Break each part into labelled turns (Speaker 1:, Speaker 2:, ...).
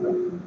Speaker 1: I'm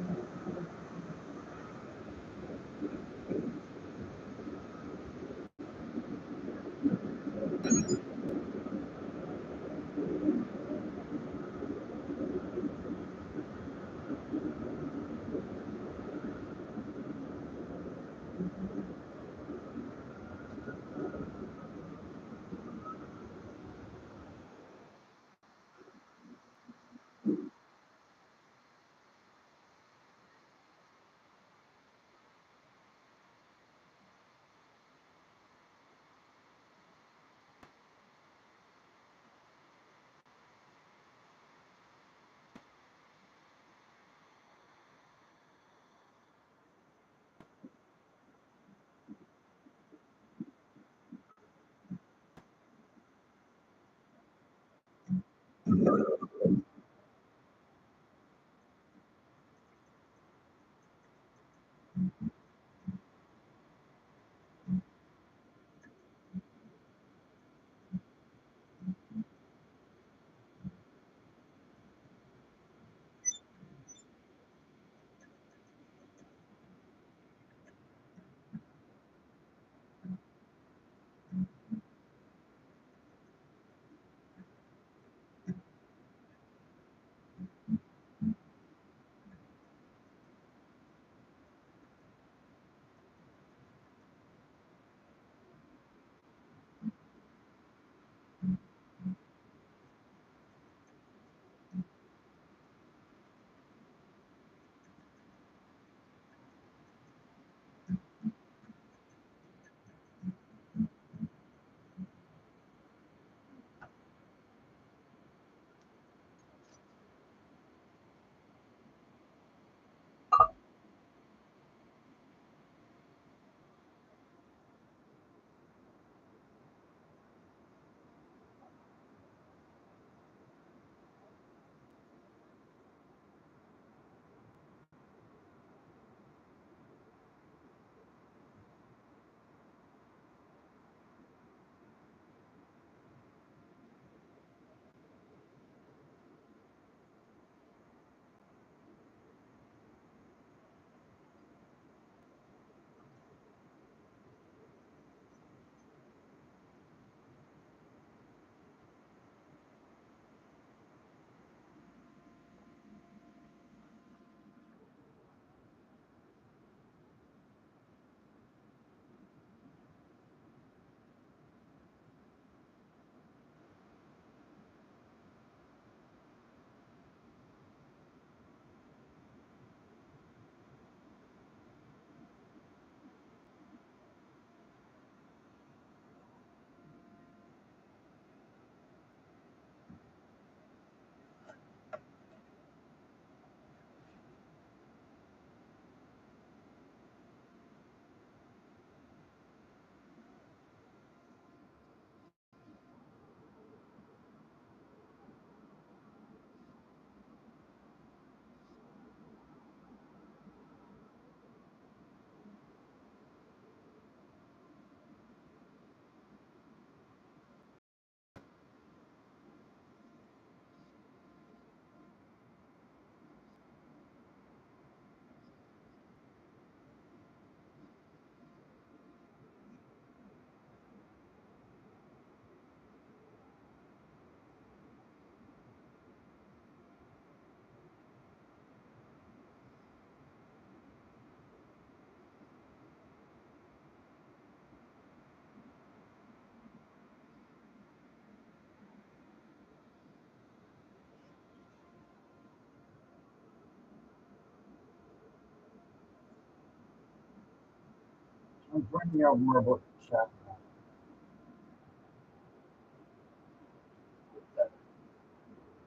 Speaker 1: finding out more about the chat now.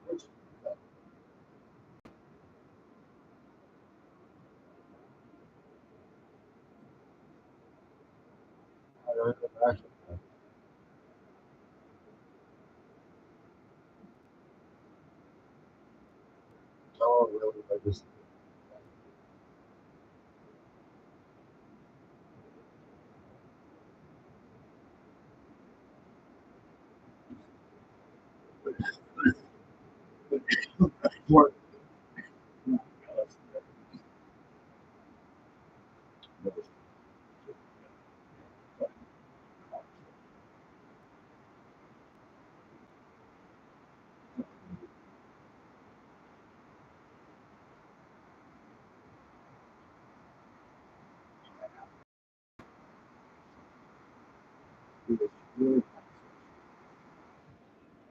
Speaker 1: Which, I heard that actually. Oh, really? I just more. It was really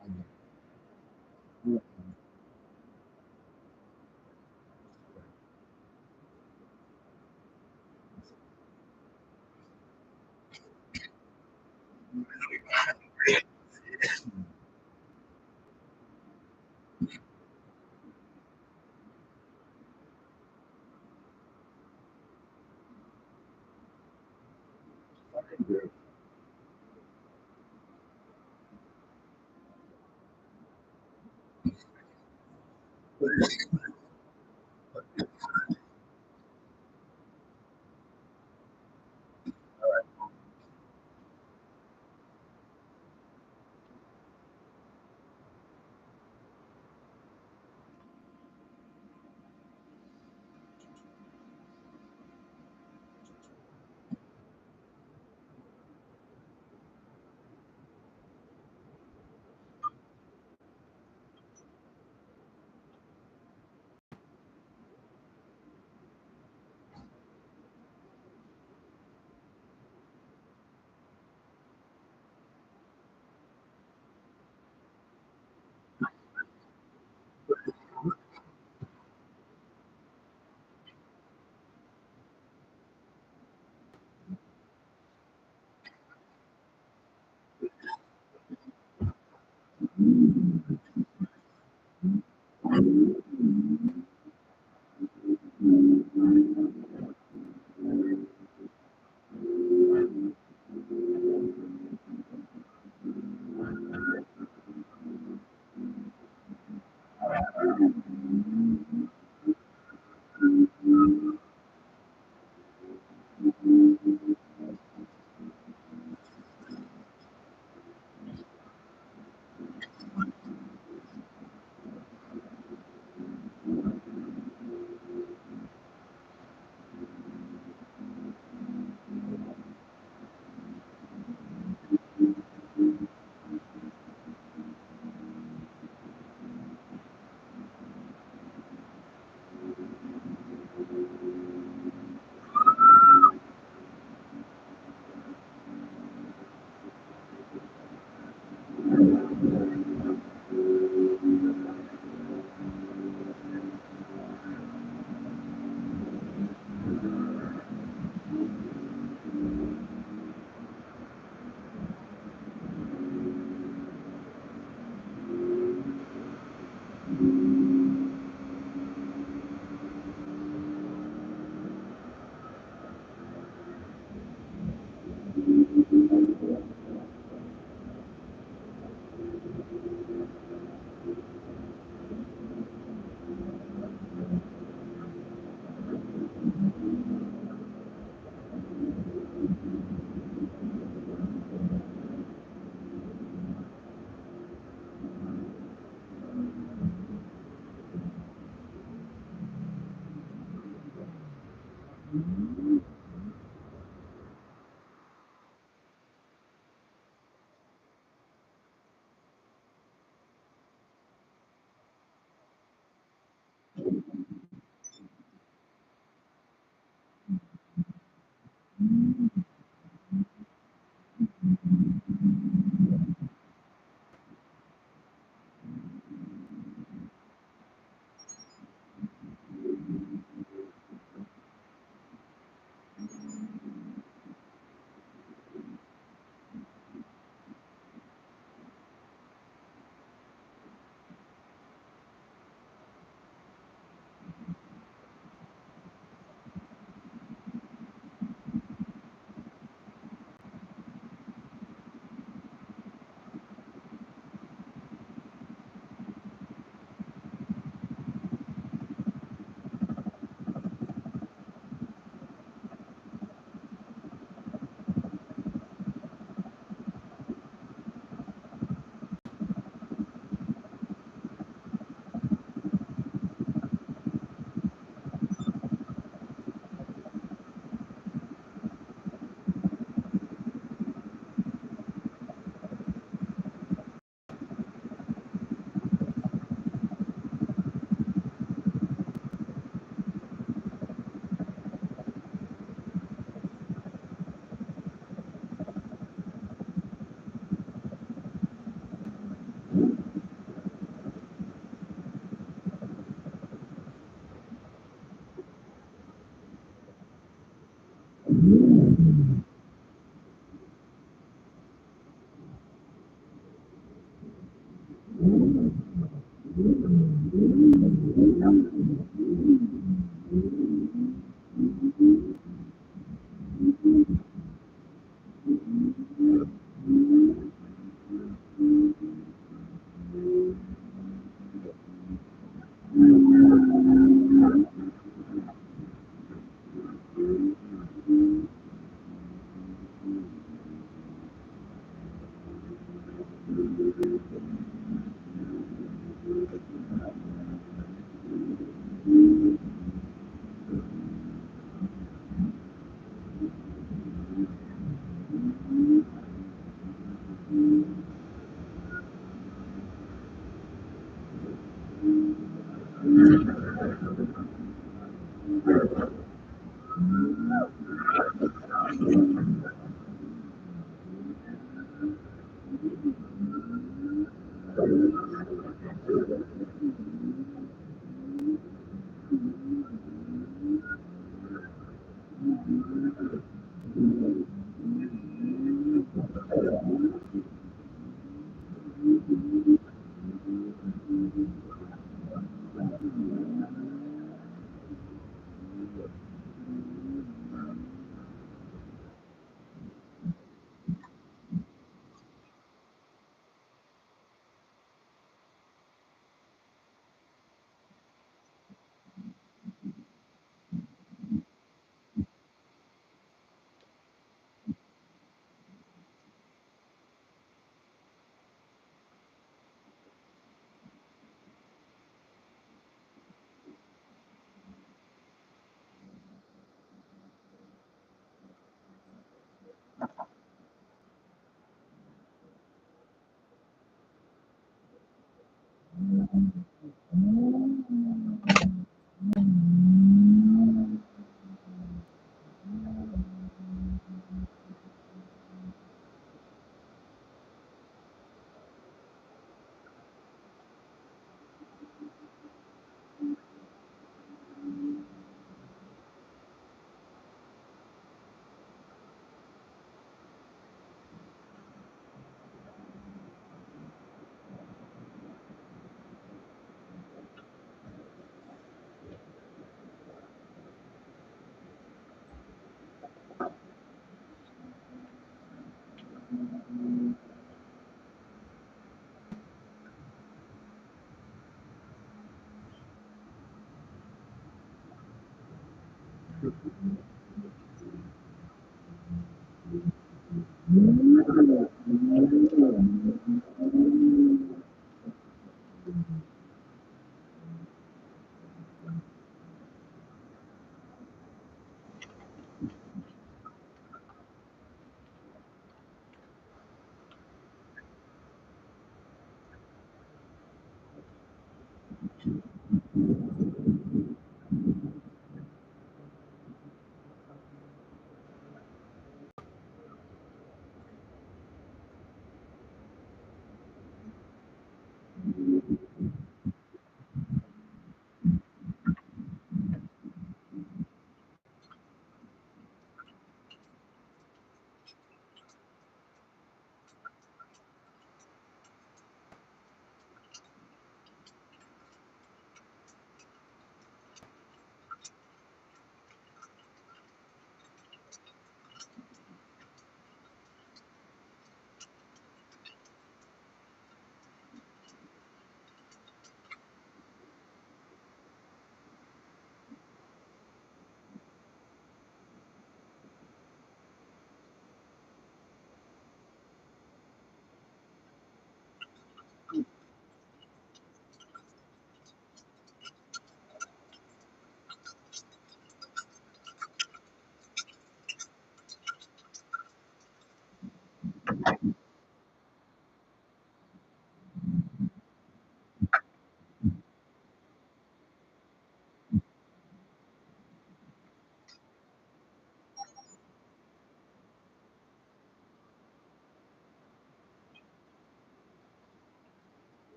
Speaker 1: kind of fucking good.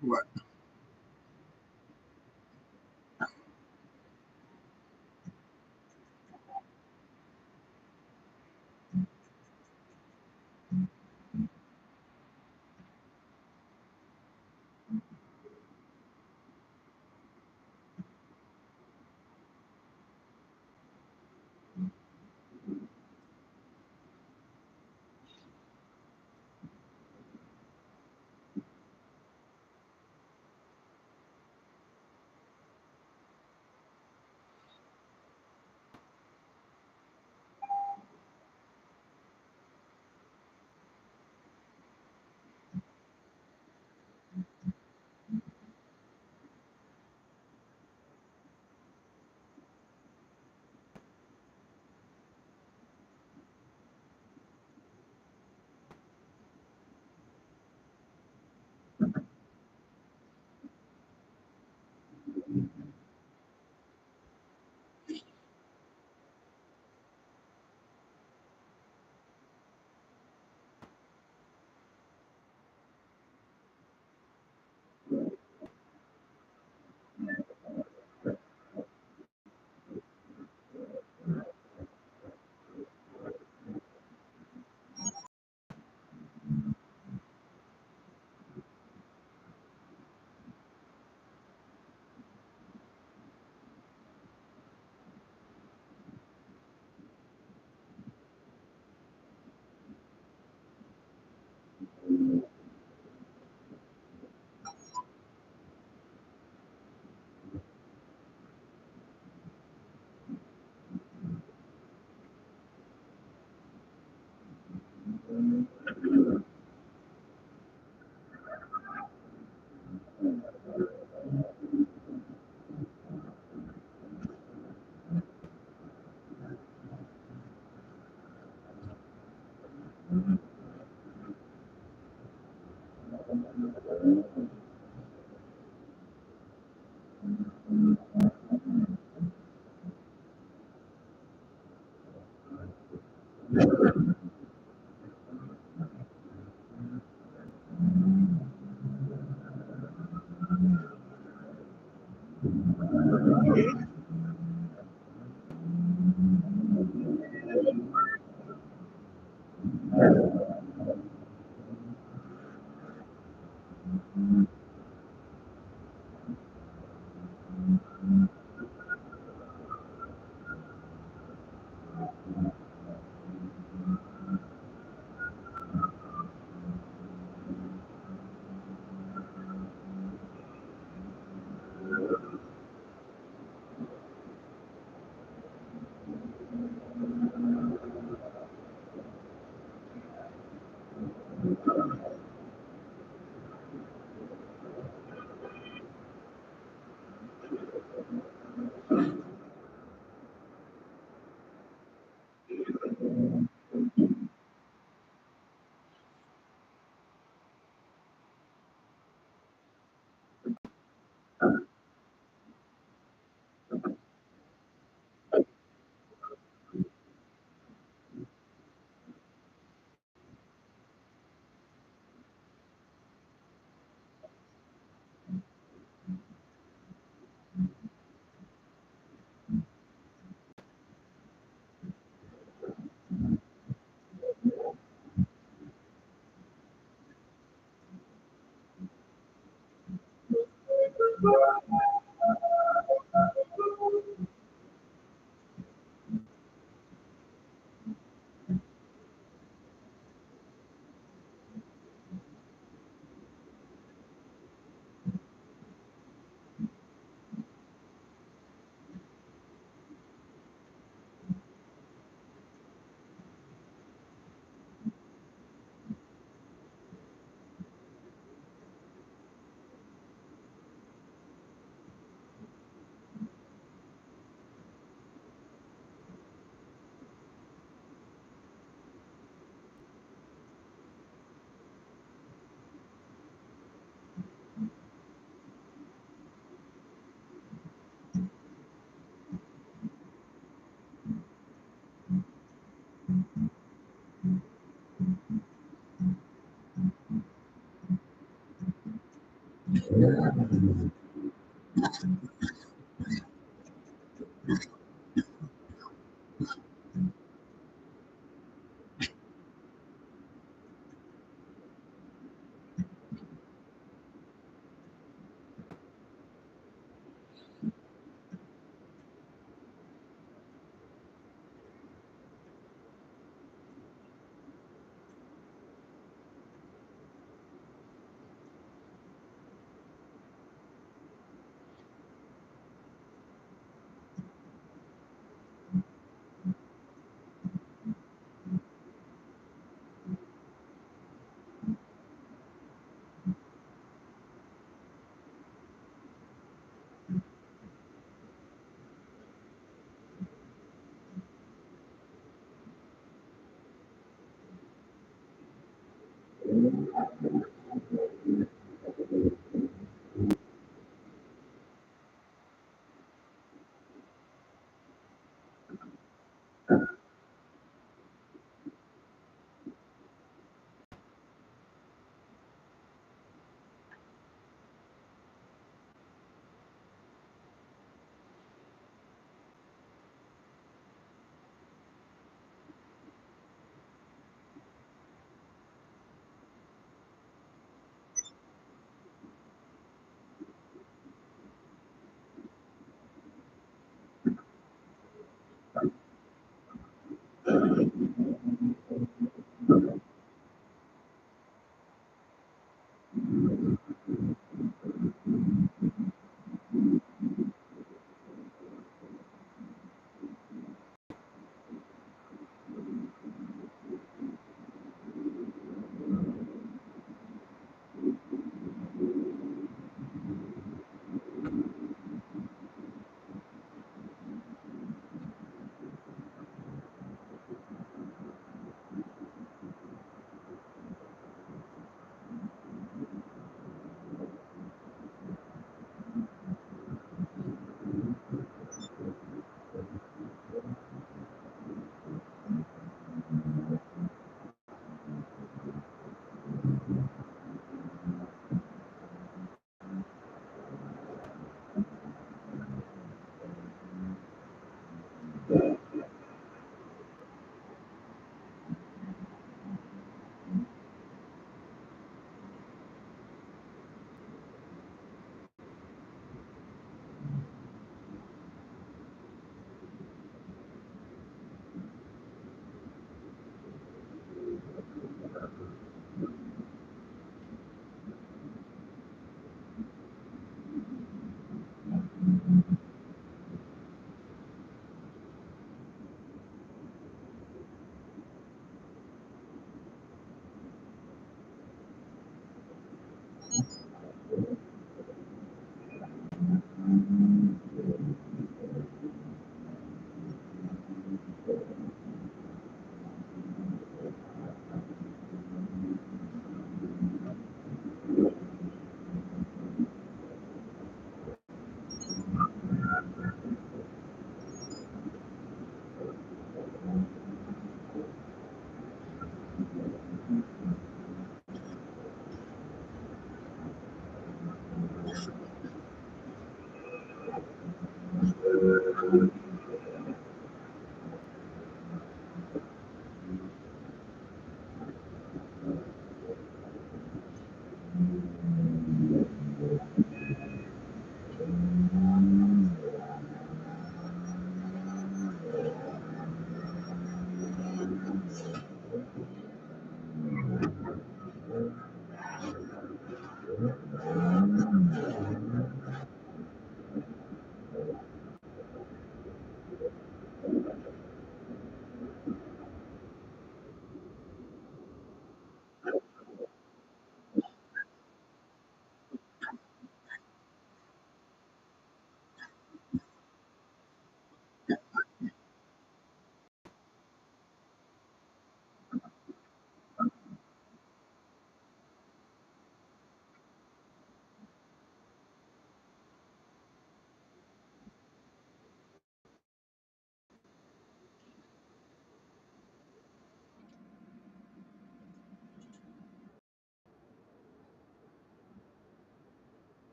Speaker 1: What?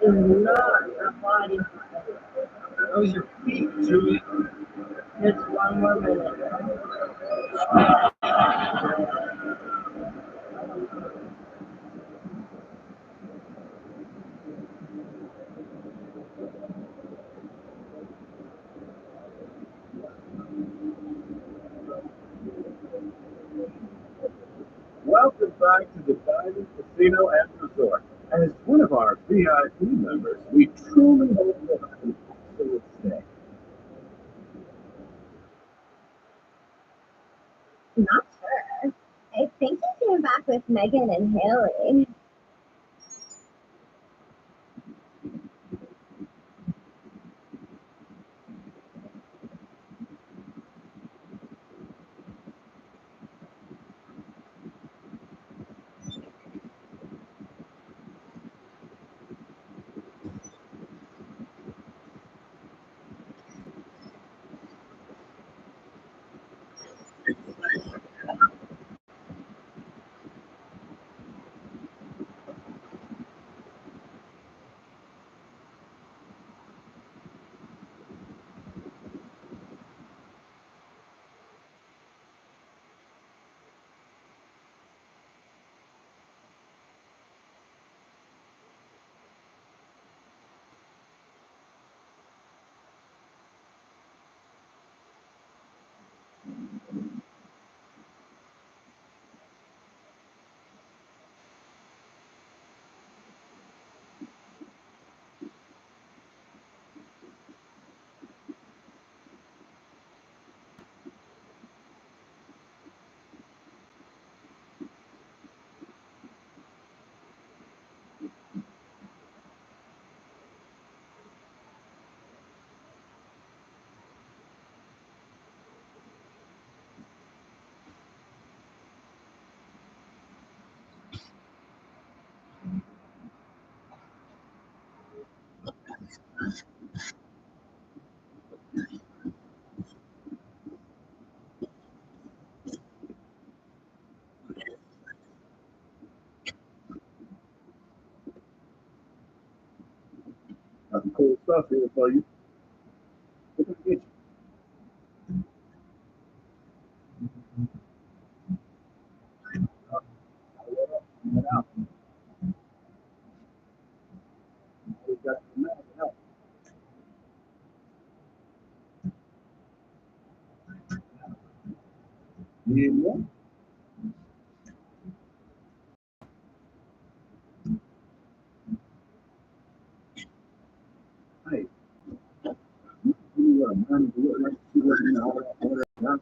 Speaker 2: Is not a body. Those are feet, Julie. Just one more minute.
Speaker 3: Welcome back to the Diamond Casino and Resort. As one of our VIP members, we truly hope you have an excellent stay.
Speaker 4: Not sure. I think he came back with Megan and Haley.
Speaker 3: stuff here for you. What can I get you? Get out. We got some mad help. Need one? Hey, you got a man to look like she wasn't in all that stuff.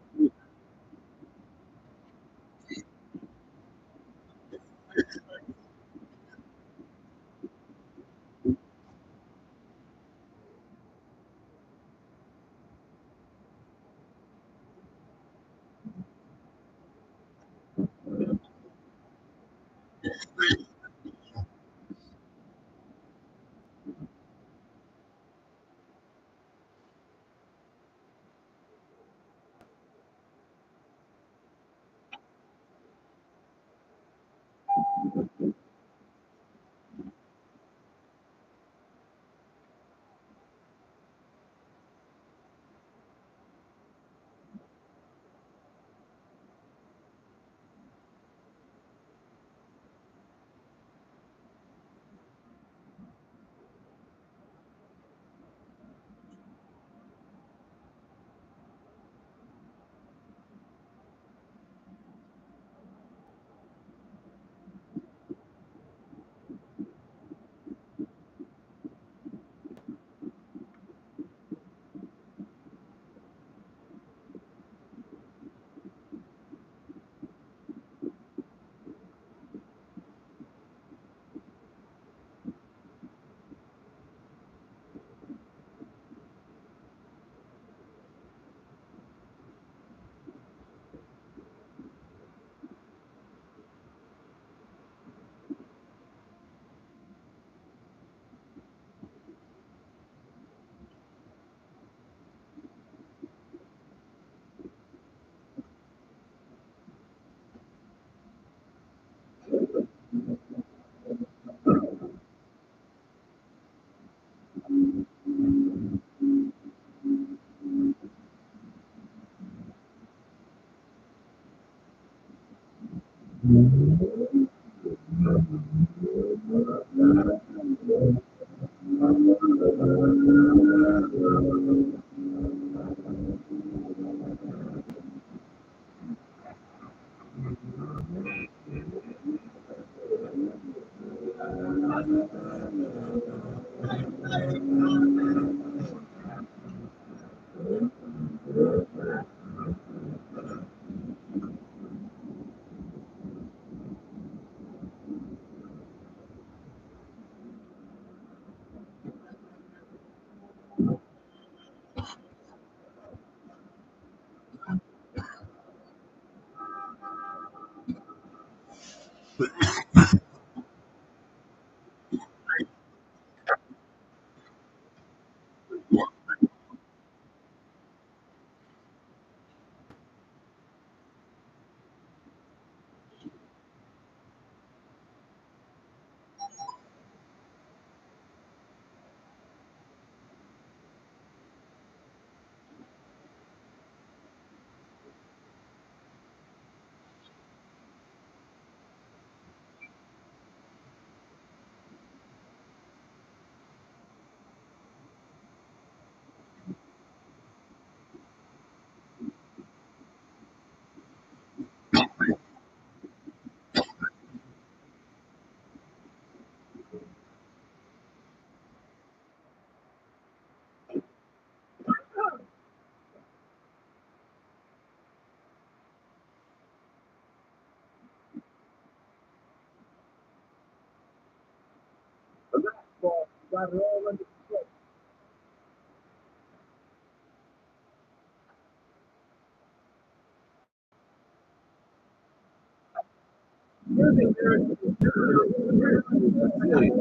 Speaker 3: The last ball, got it all under control.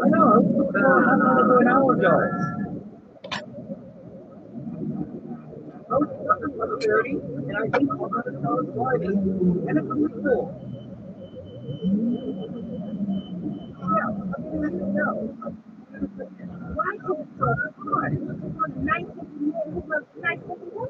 Speaker 2: I know. How long an hour ago? I was working for 30, and I think I'm going to start driving, and it's pretty cool. Yeah, I'm going to let you know. Why is it so hard? What nice people look nice people?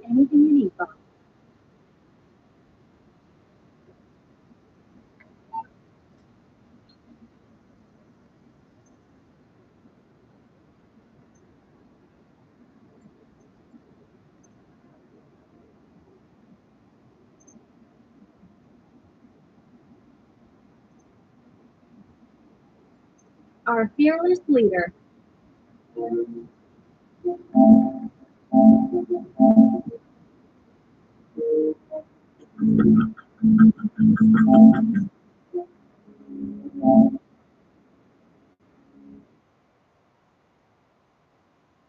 Speaker 2: Anything you need, Bob. Our fearless leader.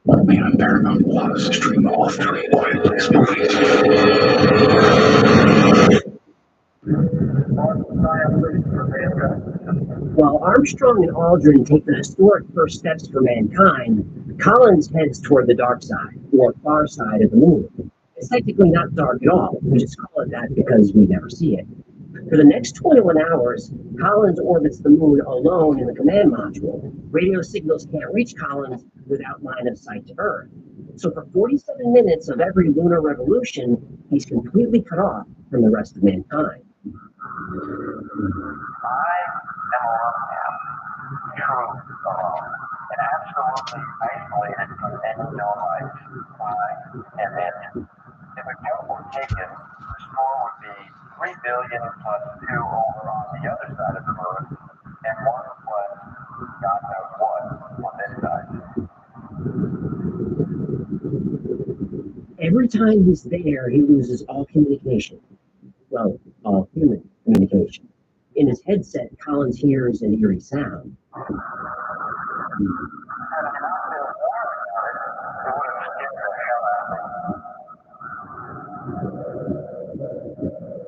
Speaker 3: Only on Paramount Plus, stream all three Netflix movies.
Speaker 5: While Armstrong and Aldrin take the historic first steps for mankind, Collins heads toward the dark side, or far side of the moon. It's technically not dark at all. We just call it that because we never see it. For the next 21 hours, Collins orbits the moon alone in the command module. Radio signals can't reach Collins without line of sight to Earth. So for 47 minutes of every lunar revolution, he's completely cut off from the rest of mankind.
Speaker 3: am alone now, truly alone, and absolutely isolated from any known life. I am it. If a joke were taken, the score would be 3 billion plus 2 over on the other side of the moon, and 1 plus God knows what on this side.
Speaker 5: Every time he's there, he loses all communication. Well, all human communication. In his headset, Collins hears an eerie sound.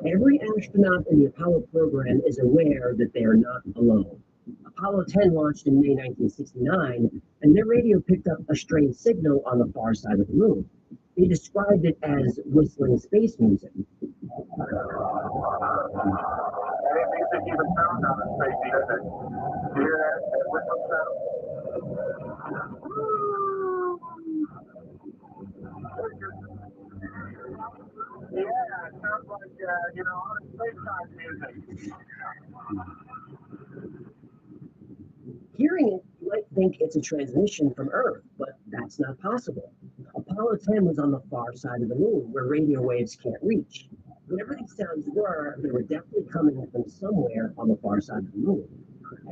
Speaker 5: Every astronaut in the Apollo program is aware that they are not alone. Apollo 10 launched in May 1969, and their radio picked up a strange signal on the far side of the moon. They described it as whistling space music.
Speaker 3: Yeah, it sounds like, space-time music.
Speaker 5: Hearing it, you might think it's a transmission from Earth, but that's not possible. Apollo 10 was on the far side of the moon, where radio waves can't reach. Whatever these sounds were, they were definitely coming from somewhere on the far side of the moon.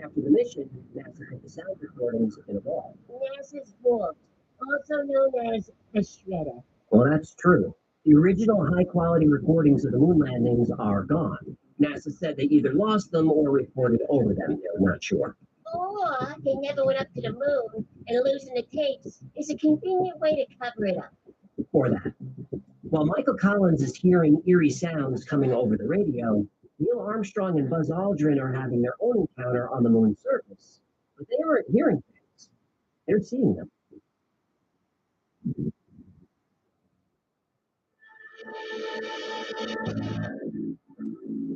Speaker 5: After the mission, NASA put the sound recordings in a vault.
Speaker 4: NASA's vault, also known as a shredder.
Speaker 5: Well, that's true. The original high-quality recordings of the moon landings are gone. NASA said they either lost them or reported over them. They're not sure.
Speaker 4: Or they never went up to the moon, and losing the tapes is a convenient way to cover it up.
Speaker 5: Or that. While Michael Collins is hearing eerie sounds coming over the radio, Neil Armstrong and Buzz Aldrin are having their own encounter on the moon's surface. But they aren't hearing things. They're seeing them.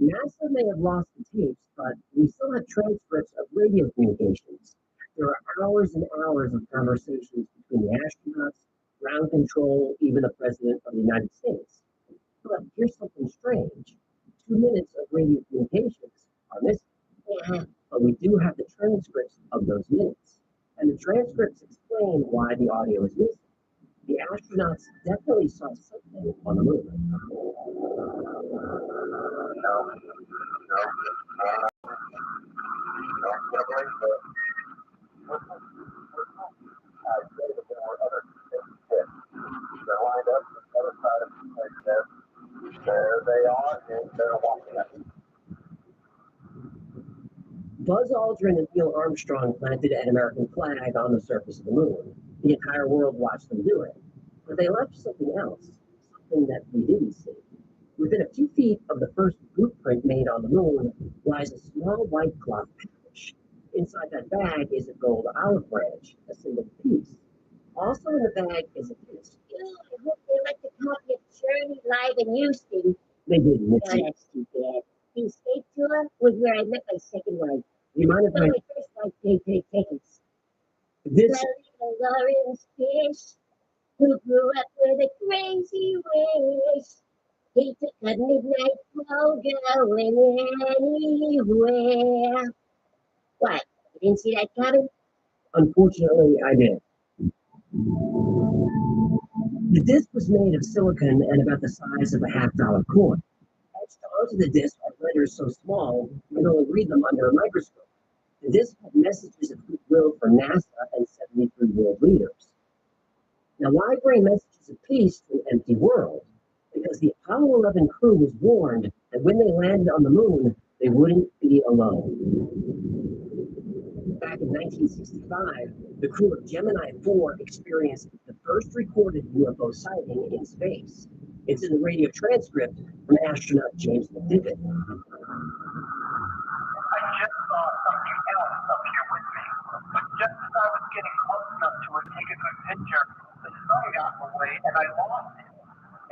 Speaker 5: NASA may have lost the tapes, but we still have transcripts of radio communications. There are hours and hours of conversations between the astronauts, ground control, even the President of the United States. But here's something strange. 2 minutes of radio communications are missing.
Speaker 4: Yeah.
Speaker 5: But we do have the transcripts of those minutes. And the transcripts explain why the audio is missing. The astronauts definitely saw something on the moon.
Speaker 3: There they are, and they're walking up.
Speaker 5: Buzz Aldrin and Neil Armstrong planted an American flag on the surface of the moon. The entire world watched them do it. But they left something else, something that we didn't see. Within a few feet of the first blueprint made on the moon lies a small white cloth package. Inside that bag is a gold olive branch, a single piece. Also in the bag is a disc.
Speaker 4: Ew, I hope they let the copy of Journey live in Houston.
Speaker 5: They didn't.
Speaker 4: Oh, that's too bad. The escape tour was where I met my second wife.
Speaker 5: You mind if
Speaker 4: Well,
Speaker 5: I...
Speaker 4: my first wife paid tickets.
Speaker 5: This...
Speaker 4: Well, Lawrence Fish, who grew up with a crazy wish. He took a midnight flow going anywhere. What? You didn't see that coming?
Speaker 5: Unfortunately, I did. The disc was made of silicon and about the size of a $50 coin. Etched onto the disc are letters so small you can only read them under a microscope. The disc had messages of goodwill for NASA and 73 world leaders. Now, why bring messages of peace to an empty world? Because the Apollo 11 crew was warned that when they landed on the moon, they wouldn't be alone. Back in 1965, the crew of Gemini 4 experienced the first recorded UFO sighting in space. It's in the radio transcript from astronaut James McDivitt.
Speaker 3: I just saw something else up here with me, but just as I was getting close enough to it, take a good picture, the sun got in the way and I lost it.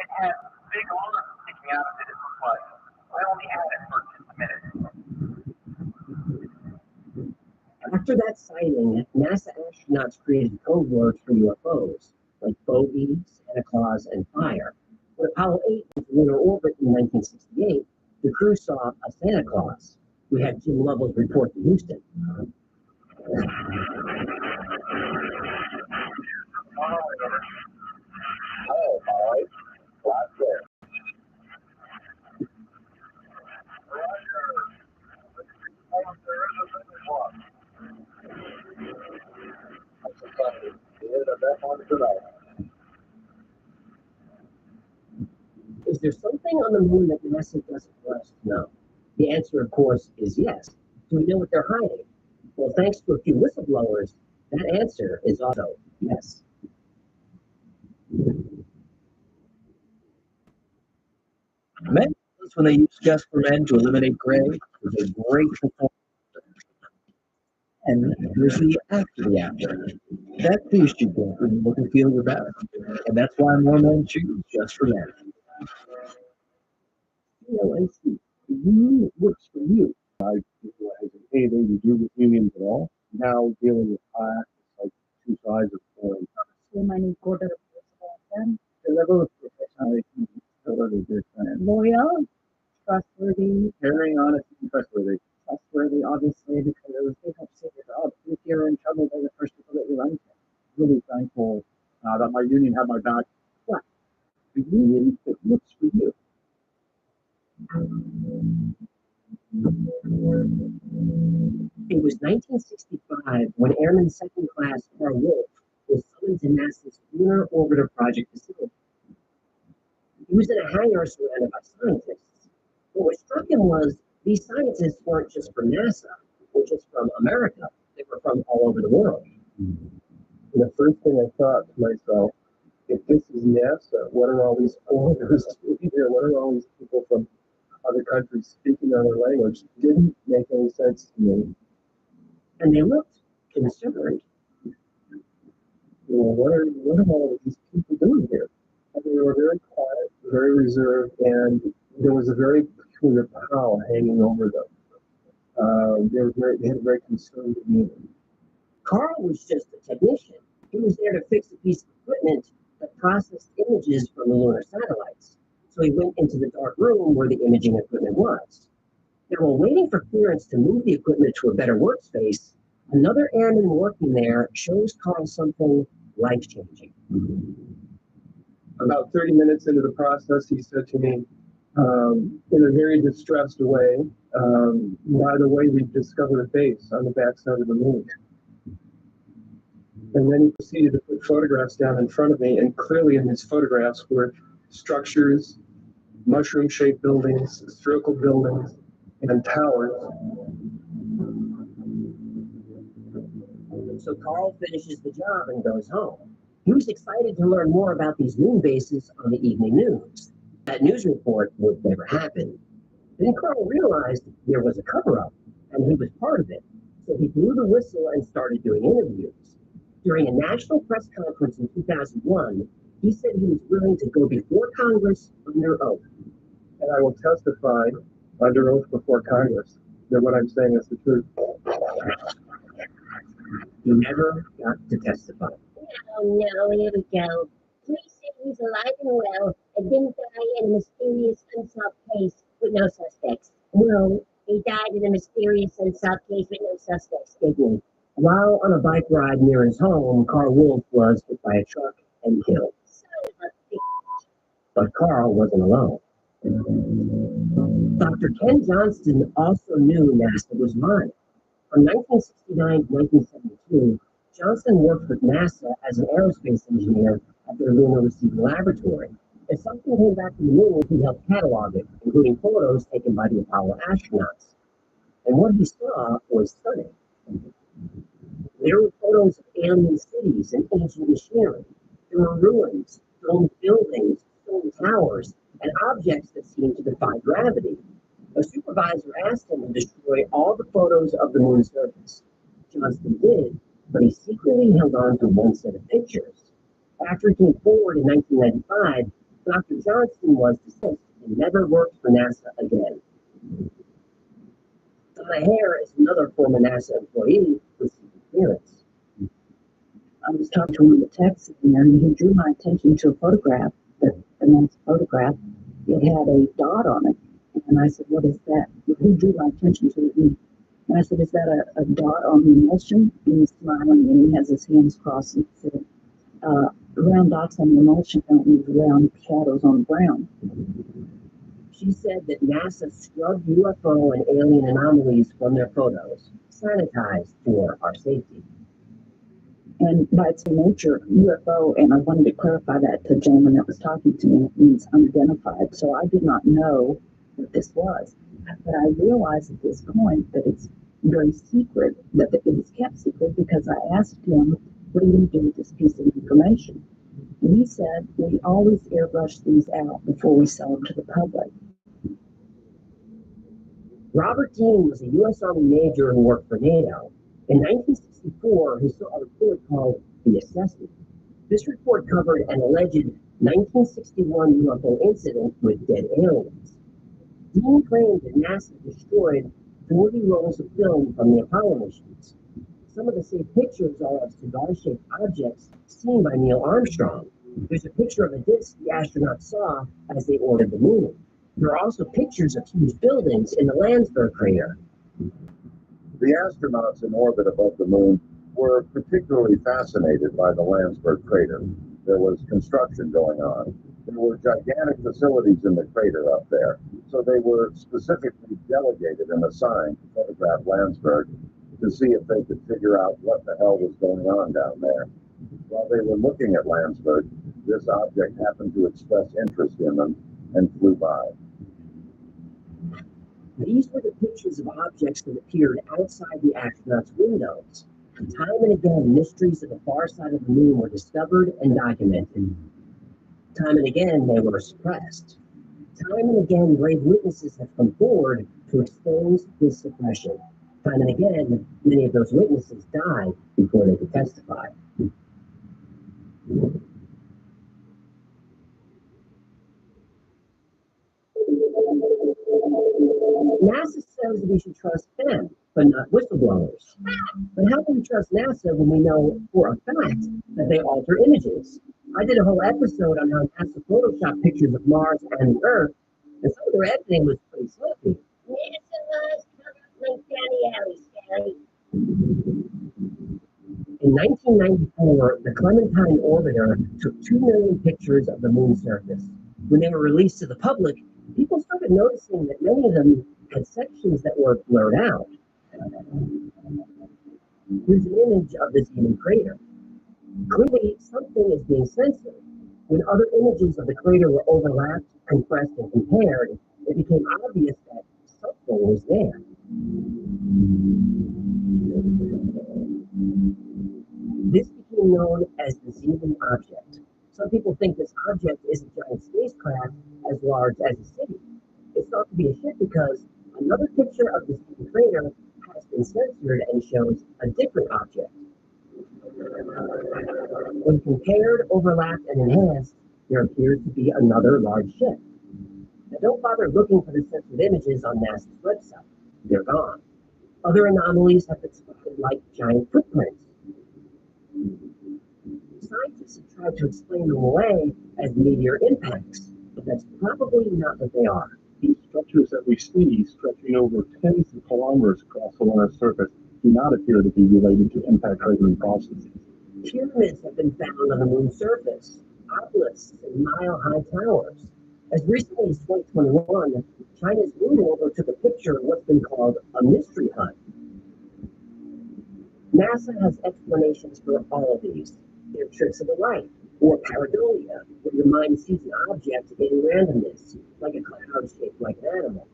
Speaker 3: It had big arms sticking out of it, it looked like. I only had it for just a minute.
Speaker 5: After that sighting, NASA astronauts created code words for UFOs, like bogey, Santa Claus, and fire. When Apollo 8 went to lunar orbit in 1968, the crew crew saw a Santa Claus. We had Jim Lovell's report to Houston.
Speaker 3: Oh, boy. Last there.
Speaker 5: Is there something on the moon that NASA doesn't want us to know? The answer, of course, is yes. Do we know what they're hiding? Well, thanks to a few whistleblowers, that answer is also yes.
Speaker 6: Men, when they used Just for Men to eliminate gray, was a great performance. And here's the after the after. That boost you get when you look and feel your best. And that's why more men choose Just for Men.
Speaker 5: And see, the union works for you.
Speaker 1: People as hey, they do with unions at all. Now dealing with class, it's like two sides of the coin.
Speaker 2: So many quarter them.
Speaker 1: The level of professionalism is totally different.
Speaker 2: Loyal, trustworthy,
Speaker 1: Very honest and trustworthy.
Speaker 2: trustworthy, obviously, because they help save your job. If you're in trouble, they're the first people that you run to.
Speaker 1: Really thankful that my union had my back.
Speaker 5: What? The union that looks for you. It was 1965 when Airman Second Class Carl Wolf was summoned to NASA's Lunar Orbiter Project facility. He was in a hangar surrounded by scientists. But what struck him was these scientists weren't just from NASA or just from America. They were from all over the world.
Speaker 1: And the first thing I thought to myself, if this is NASA, what are all these foreigners doing here? What are all these people from other countries speaking other language? Didn't make any sense to me.
Speaker 5: And they looked concerned.
Speaker 1: What are all these people doing here? And they were very quiet, very reserved, and there was a very peculiar power hanging over them. They had a very concerned demeanor.
Speaker 5: Carl was just a technician. He was there to fix a piece of equipment that processed images from the lunar satellites. So he went into the dark room where the imaging equipment was. Now, while waiting for clearance to move the equipment to a better workspace, another airman working there shows Carl something life-changing.
Speaker 1: About 30 minutes into the process, he said to me, in a very distressed way, by the way, we've discovered a base on the backside of the moon. And then he proceeded to put photographs down in front of me, and clearly in his photographs were structures, mushroom-shaped buildings, spherical buildings, and towers.
Speaker 5: So Carl finishes the job and goes home. He was excited to learn more about these moon bases on the evening news. That news report would never happen. Then Carl realized there was a cover-up, and he was part of it. So he blew the whistle and started doing interviews. During a national press conference in 2001, he said he was willing to go before Congress under oath.
Speaker 1: And I will testify under oath before Congress that what I'm saying is the truth.
Speaker 5: He never got to testify.
Speaker 4: No, here we go. Police say he's alive and well and didn't die in a mysterious unsolved case with no suspects. No, he died in a mysterious unsolved case with no suspects, didn't he?
Speaker 5: While on a bike ride near his home, Carl Wolf was hit by a truck and killed.
Speaker 4: Son of a bitch.
Speaker 5: But Carl wasn't alone. Dr. Ken Johnston also knew NASA was lying. From 1969 to 1972, Johnston worked with NASA as an aerospace engineer at their Lunar Receiving Laboratory. If something came back from the moon, he helped catalog it, including photos taken by the Apollo astronauts. And what he saw was stunning. There were photos of alien cities and ancient machinery. There were ruins, domed buildings, stone towers, and objects that seemed to defy gravity. A supervisor asked him to destroy all the photos of the moon's surface. Johnston did, but he secretly held on to one set of pictures. After he came forward in 1995, Dr. Johnston was dismissed and never worked for NASA again. Donna Hare is another former NASA employee who received clearance.
Speaker 2: I was talking to him in text, and he drew my attention to a photograph, the man's photograph. It had a dot on it,
Speaker 7: And I said, what is that? Who drew my attention to it? And I said, is that a dot on the emulsion? And he's smiling and he has his hands crossed. And he said, round dots on the emulsion don't leave round shadows on the ground.
Speaker 5: She said that NASA scrubbed UFO and alien anomalies from their photos, sanitized for our safety.
Speaker 7: And by its nature, UFO, and I wanted to clarify that to the gentleman that was talking to me, it means unidentified. So I did not know what this was. But I realized at this point that it's very secret, that it was kept secret, because I asked him, what are you going to do with this piece of information? And he said, we always airbrush these out before we sell them to the public.
Speaker 5: Robert Dean was a U.S. Army major who worked for NATO. In 1964, he saw a report called The Assessment. This report covered an alleged 1961 UFO incident with dead aliens. Dean claimed that NASA destroyed 40 rolls of film from the Apollo missions. Some of the saved pictures are of cigar-shaped objects seen by Neil Armstrong. There's a picture of a disc the astronauts saw as they orbited the moon. There are also pictures of huge buildings in the Landsberg crater.
Speaker 8: The astronauts in orbit above the moon were particularly fascinated by the Landsberg crater. There was construction going on. There were gigantic facilities in the crater up there, so they were specifically delegated and assigned to photograph Landsberg to see if they could figure out what the hell was going on down there. While they were looking at Landsberg, this object happened to express interest in them and flew by.
Speaker 5: These were the pictures of objects that appeared outside the astronauts' windows. Time and again, mysteries of the far side of the moon were discovered and documented. Time and again, they were suppressed. Time and again, brave witnesses have come forward to expose this suppression. Time and again, many of those witnesses died before they could testify. NASA says we should trust them, but not whistleblowers. But how can we trust NASA when we know for a fact that they alter images? I did a whole episode on how NASA photoshopped pictures of Mars and the Earth, and some of their editing was pretty sloppy.
Speaker 4: NASA laws cover up my Johnny Alley, Sally.
Speaker 5: In 1994, the Clementine orbiter took 2 million pictures of the moon's surface. When they were released to the public, people started noticing that many of them had sections that were blurred out. Here's an image of this human crater. Clearly, something is being censored. When other images of the crater were overlapped, compressed, and compared, it became obvious that something was there. This became known as the Zeeman object. Some people think this object is a giant spacecraft as large as a city. It's thought to be a ship because another picture of the Zeeman crater has been censored and shows a different object. When compared, overlapped, and enhanced, there appears to be another large ship. Now, don't bother looking for the censored images on NASA's website. They're gone. Other anomalies have been spotted like giant footprints. Scientists have tried to explain them away as meteor impacts, but that's probably not what they are.
Speaker 1: These structures that we see stretching over tens of kilometers across the lunar surface do not appear to be related to impact triggering processes.
Speaker 5: Pyramids have been found on the moon's surface, obelisks and mile-high towers. As recently as 2021, China's moon rover took a picture of what's been called a mystery hut. NASA has explanations for all of these. They're tricks of the light, or pareidolia, where your mind sees an object in randomness, like a cloud shaped like an animal.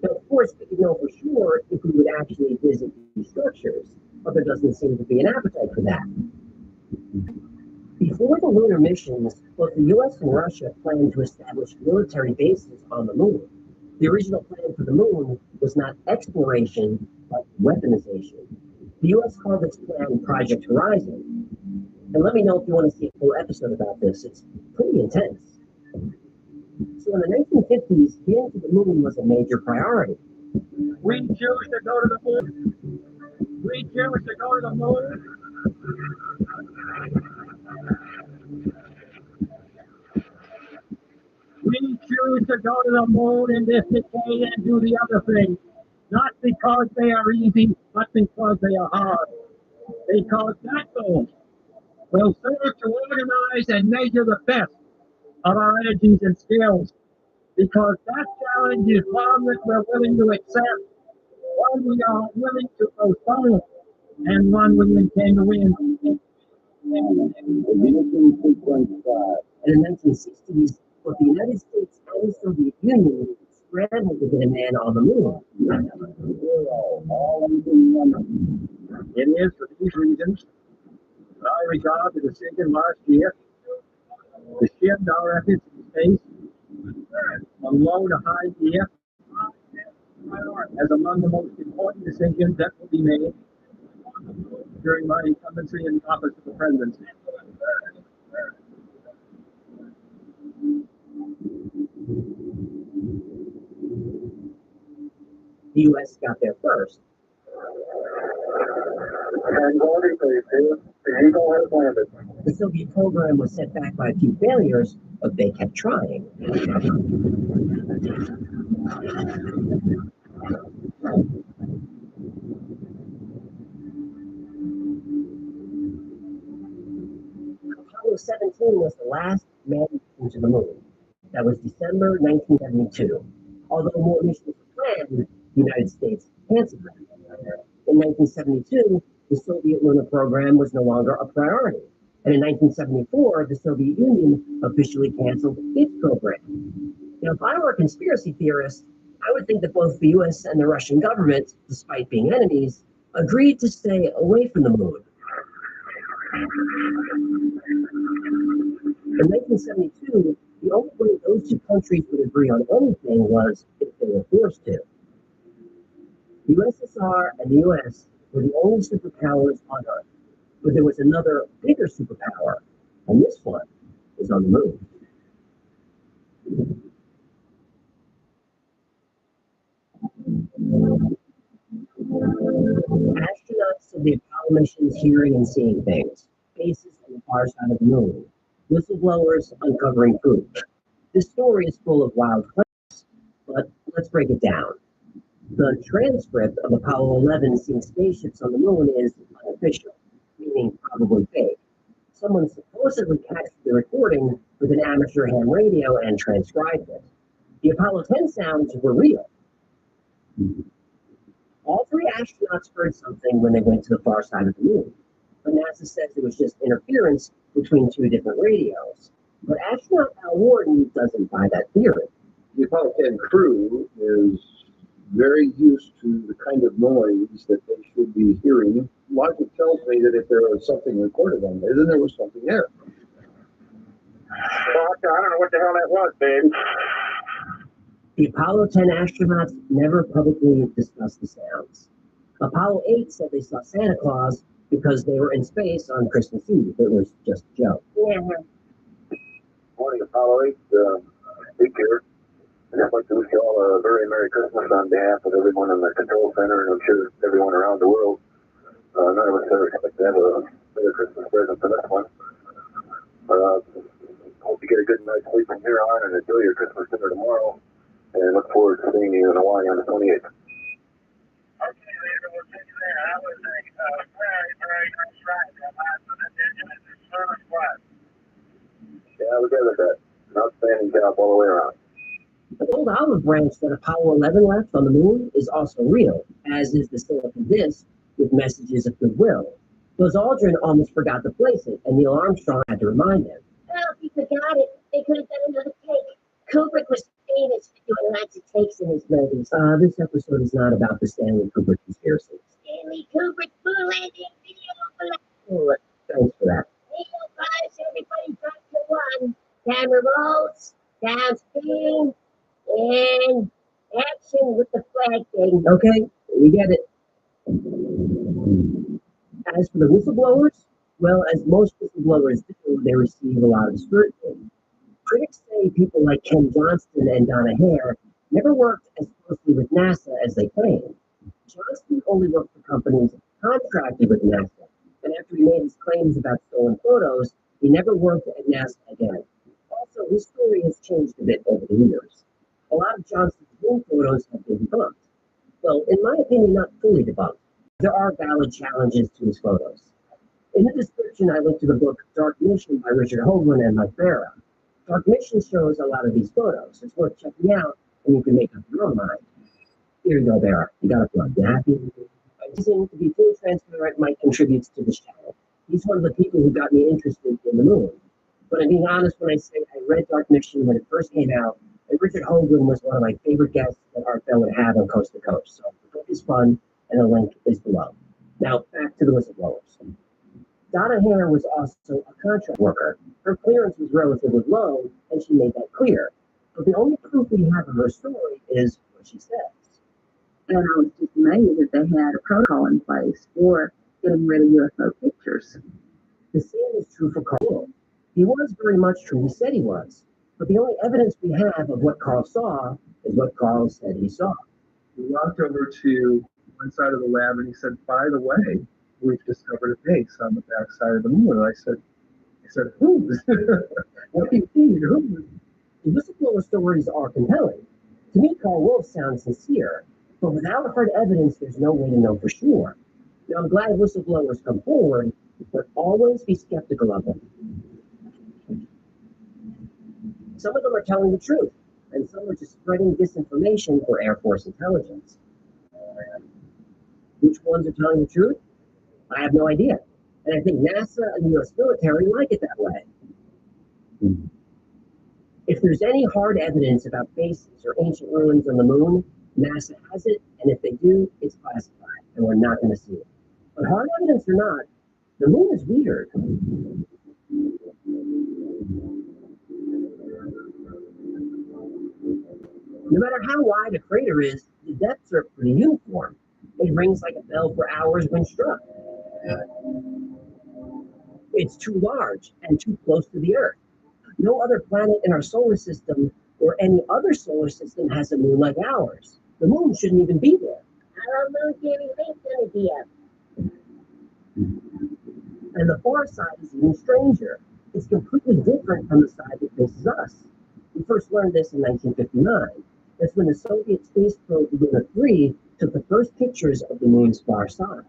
Speaker 5: Now, of course, we could know for sure if we would actually visit these structures, but there doesn't seem to be an appetite for that. Before the lunar missions, both the US and Russia planned to establish military bases on the moon. The original plan for the moon was not exploration, but weaponization. The US called its plan Project Horizon. And let me know if you want to see a full episode about this. It's pretty intense. So in the 1950s, getting to the moon was a major priority.
Speaker 1: We choose to go to the moon. We choose to go to the moon.
Speaker 5: We choose to go to the moon in this decade and do the other thing, not because they are easy, but because they are hard. Because that goal will serve to organize and measure the best of our energies and skills. Because that challenge is one that we're willing to accept, one we are willing to postpone, and one we intend to win.
Speaker 6: Ignition sequence 5.
Speaker 5: In the 1960s, both the United States and the Soviet Union scrambled to get a man on the moon. It is for these reasons that I regard the decision last year to shift our efforts in space from low to high gear as among the most important decisions that will be made during my incumbency in the office of the presidency. The U.S. got there first. The Soviet program was set back by a few failures, but they kept trying. Apollo 17 was the last manned mission to the moon. That was December 1972. Although more missions were planned, the United States canceled them. In 1972, the Soviet lunar program was no longer a priority. And in 1974, the Soviet Union officially canceled its program. Now, if I were a conspiracy theorist, I would think that both the US and the Russian government, despite being enemies, agreed to stay away from the moon. In 1972, the only way those two countries would agree on anything was if they were forced to. The USSR and the US were the only superpowers on Earth, but there was another bigger superpower, and this one is on the moon. Astronauts of the Apollo missions hearing and seeing things, faces on the far side of the moon, whistleblowers uncovering proof. This story is full of wild claims, but let's break it down. The transcript of Apollo 11 seeing spaceships on the moon is unofficial, meaning probably fake. Someone supposedly captured the recording with an amateur ham radio and transcribed it. The Apollo 10 sounds were real. All three astronauts heard something when they went to the far side of the moon, but NASA says it was just interference between two different radios. But astronaut Al Warden doesn't buy that theory.
Speaker 1: The Apollo 10 crew is very used to the kind of noise that they should be hearing. Logic tells me that if there was something recorded on there, then there was something there.
Speaker 3: Well, I don't know what the hell that was, babe.
Speaker 5: The Apollo 10 astronauts never publicly discussed the sounds. Apollo 8 said they saw Santa Claus because they were in space on Christmas Eve. It was just a joke.
Speaker 4: Yeah.
Speaker 3: Morning, Apollo 8. Dick here. And I'd like to wish you all a very Merry Christmas on behalf of everyone in the control center, and I'm sure everyone around the world. None of us ever expect to have a better Christmas present than this one. Hope you get a good night's sleep from here on and enjoy your Christmas dinner tomorrow. And look forward to seeing you in Hawaii on the 28th. Okay, later. We'll see you there. That was a very nice ride. That last one that did it is service class. Yeah, we got that. An outstanding job all the way around.
Speaker 5: The old olive branch that Apollo 11 left on the moon is also real, as is the silicon disc with messages of goodwill. Buzz Aldrin almost forgot to place it, and Neil Armstrong had to remind him.
Speaker 4: Well, if he forgot it, they could have done another take. Kubrick was famous for doing lots of takes in his movies.
Speaker 5: This episode is not about the Stanley Kubrick conspiracy.
Speaker 4: Stanley Kubrick, full landing video for
Speaker 5: Well, thanks for that.
Speaker 4: video prize, everybody back to one. Camera rolls, down screen, and action with the flag thing.
Speaker 5: Okay, we get it. As for the whistleblowers, well, as most whistleblowers do, they receive a lot of scrutiny. Critics say people like Ken Johnston and Donna Hare never worked as closely with NASA as they claimed. Johnston only worked for companies contracted with NASA, and after he made his claims about stolen photos, he never worked at NASA again. Also, So his story has changed a bit over the years. A lot of Johnson's moon photos have been debunked. Well, in my opinion, not fully debunked. There are valid challenges to his photos. In the description, I linked to the book Dark Mission by Richard Hoagland and Mike Barra. Dark Mission shows a lot of these photos. It's worth checking out, and you can make up your own mind. Here you go, Barra. You got a plug. You happy? Using to be fully transparent, Mike contributes to this channel. He's one of the people who got me interested in the moon. But I'm being honest when I say I read Dark Mission when it first came out, and Richard Hoagland was one of my favorite guests that Art Bell would have on Coast to Coast. So the book is fun, and the link is below. Now, back to the whistleblowers. Donna Hare was also a contract worker. Her clearance was relatively low, and she made that clear. But the only proof we have of her story is what she says.
Speaker 7: And I was just amazed that they had a protocol in place for getting rid of UFO pictures.
Speaker 5: The same is true for Carl. He was very much who he said he was. But the only evidence we have of what Carl saw is what Carl said he saw.
Speaker 1: We walked over to one side of the lab and he said, by the way, we've discovered a base on the back side of the moon. And I said, whose?
Speaker 5: What do you mean, whose? The whistleblower stories are compelling. To me, Carl Wolf sounds sincere, but without hard evidence, there's no way to know for sure. Now, I'm glad whistleblowers come forward, but always be skeptical of them. Some of them are telling the truth, and some are just spreading disinformation for Air Force intelligence. Which ones are telling the truth? I have no idea. And I think NASA and the U.S. military like it that way. If there's any hard evidence about bases or ancient ruins on the moon, NASA has it, and if they do, it's classified, and we're not going to see it. But hard evidence or not, the moon is weird. No matter how wide a crater is, the depths are pretty uniform. It rings like a bell for hours when struck. It's too large and too close to the Earth. No other planet in our solar system or any other solar system has a moon like ours. The moon shouldn't even be there.
Speaker 4: Our moon theory link's gonna be up.
Speaker 5: And the far side is even stranger. It's completely different from the side that faces us. We first learned this in 1959. That's when the Soviet space probe Luna 3 took the first pictures of the moon's far side.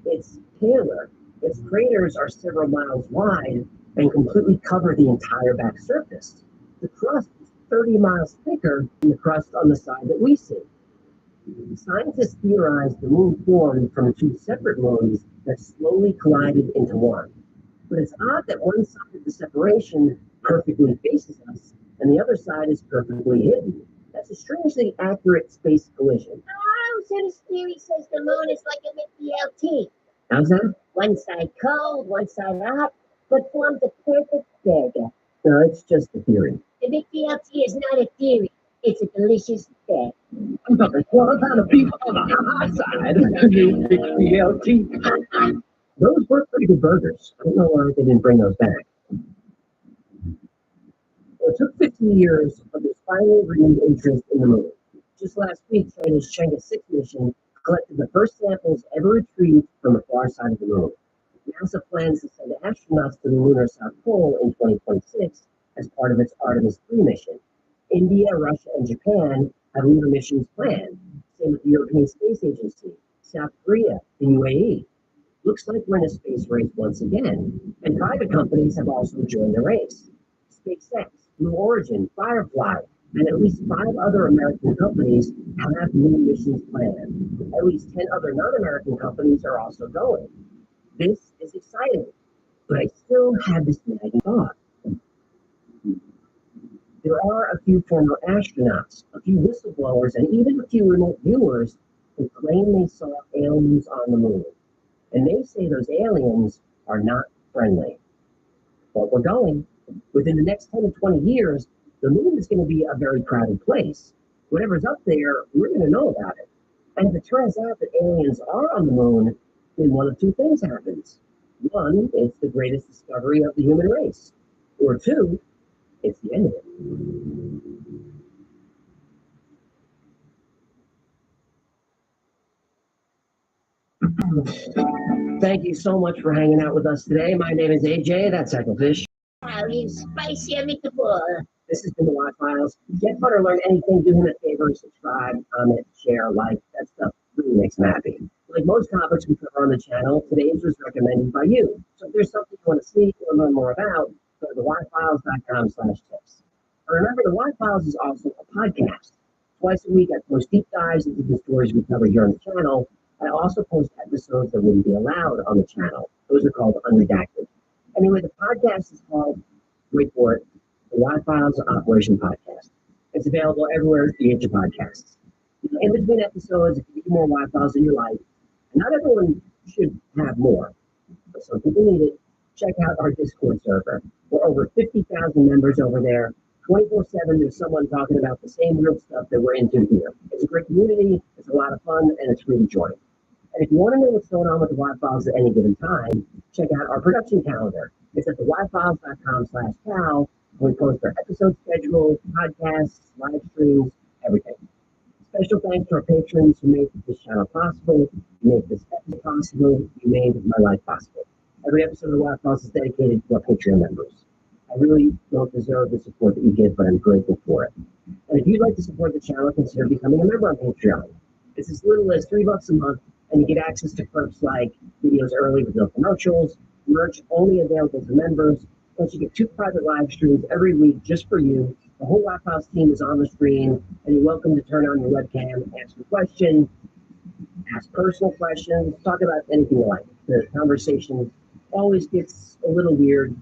Speaker 5: It's paler. Its craters are several miles wide and completely cover the entire back surface. The crust is 30 miles thicker than the crust on the side that we see. Scientists theorized the moon formed from two separate moons that slowly collided into one. But it's odd that one side of the separation perfectly faces us and the other side is perfectly hidden. That's a strangely accurate space collision.
Speaker 4: Oh, so this theory says the moon is like a Mickey LT.
Speaker 5: How's that?
Speaker 4: One side cold, one side hot, but forms a perfect bed.
Speaker 5: No, it's just a theory.
Speaker 4: The Mickey LT is not a theory. It's a delicious bed.
Speaker 5: But what about the people on the hot side? BLT. Those were pretty good burgers. I don't know why they didn't bring those back. Well, it took 50 years, but there's finally renewed interest in the moon. Just last week, China's Chang'e 6 mission collected the first samples ever retrieved from the far side of the moon. NASA plans to send astronauts to the lunar South Pole in 2026 as part of its Artemis 3 mission. India, Russia, and Japan have lunar missions planned. Same with the European Space Agency, South Korea, and UAE. Looks like we're in a space race once again, and private companies have also joined the race. SpaceX, Blue Origin, Firefly, and at least 5 other American companies have new missions planned. At least 10 other non-American companies are also going. This is exciting, but I still have this nagging thought. There are a few former astronauts, a few whistleblowers, and even a few remote viewers who claim they saw aliens on the moon. And they say those aliens are not friendly. But we're going. Within the next 10 to 20 years, the moon is going to be a very crowded place. Whatever's up there, we're going to know about it. And if it turns out that aliens are on the moon, then one of two things happens. One, it's the greatest discovery of the human race. Or two, it's the end of it. Thank you so much for hanging out with us today. My name is AJ, that's Echofish.
Speaker 4: Wow, you spicy meatball.
Speaker 5: This has been the Y Files. Get fun or learn anything, do him a favor, subscribe, comment, share, like. That stuff really makes me happy. Like most topics we cover on the channel, today's was recommended by you. So if there's something you want to see or learn more about, go to yfiles.com/tips. And remember, the Y Files is also a podcast. Twice a week, I post deep dives into the stories we cover here on the channel. I also post episodes that wouldn't be allowed on the channel. Those are called unredacted. Anyway, the podcast is called, wait for it, the Y Files Operation Podcast. It's available everywhere you get your podcasts. In between episodes, if you need more Y Files in your life, and not everyone should have more, but some people need it, check out our Discord server. We're over 50,000 members over there. 24/7, there's someone talking about the same weird stuff that we're into here. It's a great community, it's a lot of fun, and it's really joy. And if you want to know what's going on with the Y Files at any given time, check out our production calendar. It's at theyfiles.com/cal. We post our episode schedule, podcasts, live streams, everything. Special thanks to our patrons who make this channel possible, who make this episode possible, who made my life possible. Every episode of the Y Files is dedicated to our Patreon members. I really don't deserve the support that you give, but I'm grateful for it. And if you'd like to support the channel, consider becoming a member on Patreon. It's as little as $3 a month, and you get access to perks like videos early with no commercials, merch only available to members, plus you get 2 private live streams every week just for you. The whole White House team is on the screen, and you're welcome to turn on your webcam, ask a question, ask personal questions, talk about anything you like. The conversation always gets a little weird,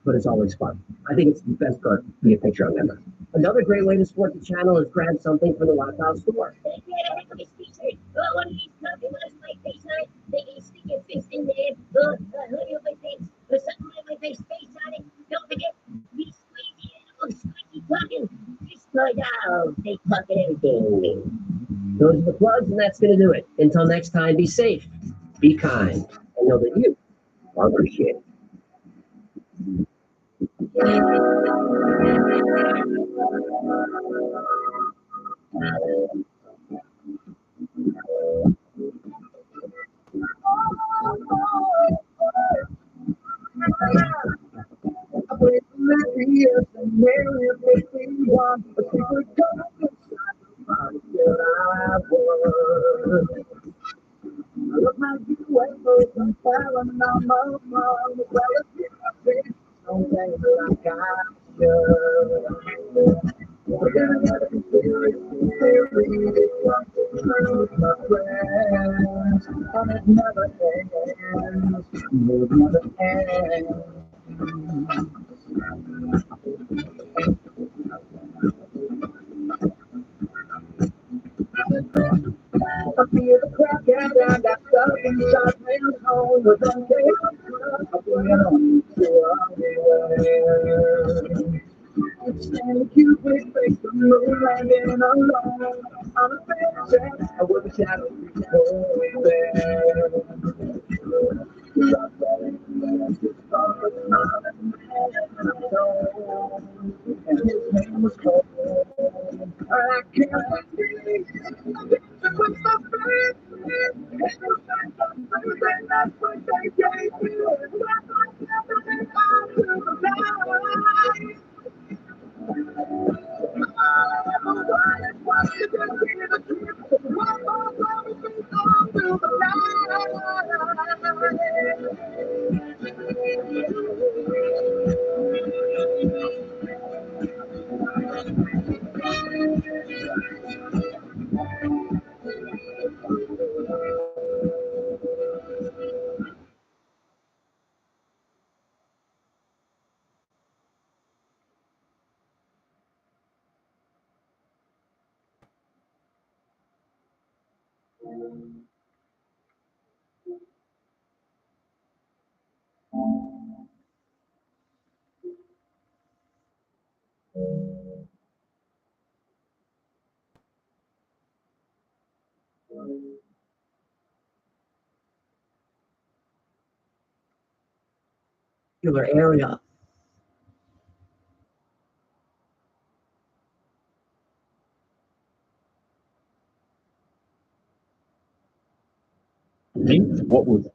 Speaker 5: but it's always fun. I think it's the best part to be a Patreon member. Another great way to support the channel is grab something from the White House store.
Speaker 4: They had a heck of a t-shirt. Oh, one of these coffee was my face on it. They can stick your face in there. Oh, a hoodie on my face. Or something with my face on it. Don't forget, these squeezy animals, squeaky talking. Just like, oh, they fucking everything.
Speaker 5: Those are the plugs, and that's going to do it. Until next time, be safe, be kind, and know that you are appreciated. Area.
Speaker 6: What was